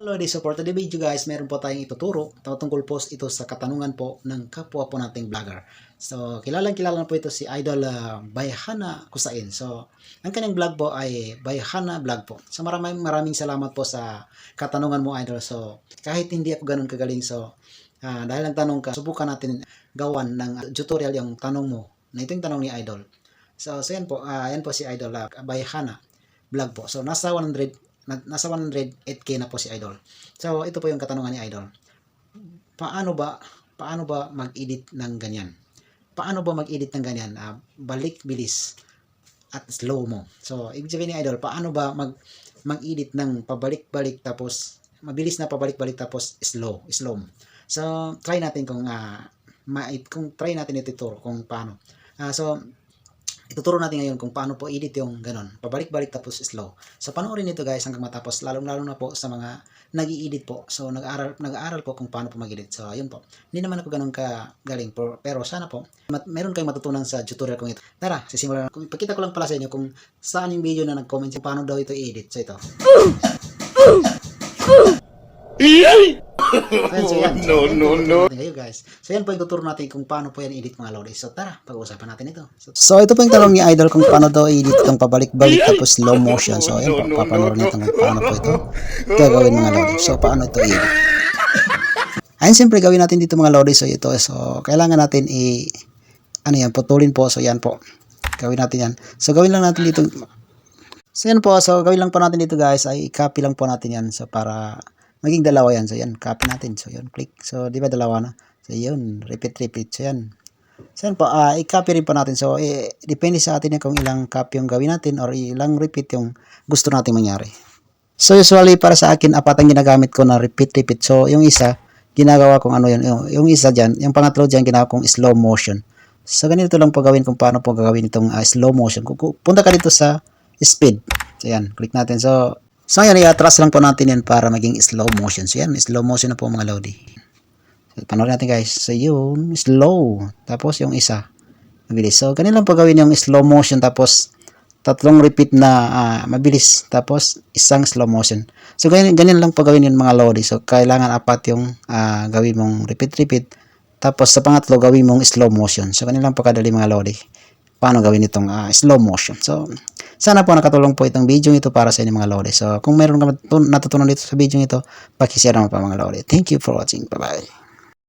Hello, this for today's video guys, meron po tayong ituturo tungkol po ito sa katanungan po ng kapwa po nating vlogger. So, kilala na po ito si Idol Bayhana Kusain. So, ang kanyang vlog po ay Bayhana Vlog po. So, maraming salamat po sa katanungan mo, Idol. So, kahit hindi ako ganun kagaling, so, dahil ang tanong ka, subukan natin gawan ng tutorial yung tanong mo. Na ito yung tanong ni Idol. So yan po si Idol Bayhana Vlog po. So, nasa 108k na po si Idol. So, ito po yung katanungan ni Idol. Paano ba mag-edit ng ganyan? Paano ba mag-edit ng ganyan? Balik, bilis, at slow mo. So, ibig sabihin ni Idol, paano ba mag-edit ng pabalik-balik tapos, mabilis na pabalik-balik tapos slow mo. So, try natin kung try natin ituturo kung paano. Ituturo natin ngayon kung paano po edit yung ganon. Pabalik-balik tapos slow. So, panoorin nito guys hanggang matapos. Lalong-lalo na po sa mga nag-i-edit po. So, nag-aaral po kung paano po mag-edit. So, ayun po. Hindi naman ako ganun kagaling. Pero sana po, meron kayong matutunan sa tutorial kong ito. Tara, sisimulan. Pakita ko lang pala sa inyo kung saan yung video na nag-comment kung paano daw ito i-edit. So, ito. No. Ngayon guys. So yan po yung tuturo natin kung paano po yan edit mga lodi. So tara, pag-uusapan natin ito. So ito po yung tanong ni Idol kung paano daw edit itong pabalik-balik tapos slow motion. So yan po, papanoorin natin kung paano po ito gagawin mga lodi. So paano ito edit. Ayun, siyempre gawin natin dito mga lodi. So ito, so kailangan natin putulin po. So yan po, gawin natin yan. So gawin lang natin dito. So yan po, so gawin lang po natin dito guys, ay copy lang po natin yan. So para maging dalawa yan. So yan, copy natin. So yan, click. So di ba dalawa na? So yun, repeat. So yan. So yan po, i-copy rin po natin. So depende sa atin kung ilang copy yung gawin natin or ilang repeat yung gusto natin mangyari. So usually para sa akin, apat ang ginagamit ko na repeat. So yung isa, ginagawa kong yung isa dyan, yung pangatlo dyan, ginagawa kong slow motion. So ganito lang po gawin kung paano po gagawin itong slow motion. Punta ka dito sa speed. So yan, click natin. So yan, i-atras lang po natin yan para maging slow motion. So yan, slow motion na po mga lodi. So, panoorin natin guys. So yun, slow. Tapos yung isa, mabilis. So ganun lang po gawin yung slow motion. Tapos tatlong repeat na mabilis. Tapos isang slow motion. So ganyan lang po gawin yun mga lodi. So kailangan apat yung gawin mong repeat. Tapos sa pangatlo gawin mong slow motion. So ganun lang po kadali mga lodi. Paano gawin itong slow motion. So, sana po nakatulong po itong video ito para sa inyo mga lodi. So, kung meron ka natutunan dito sa video ito, pakishare naman pa mga lodi. Thank you for watching. Bye-bye.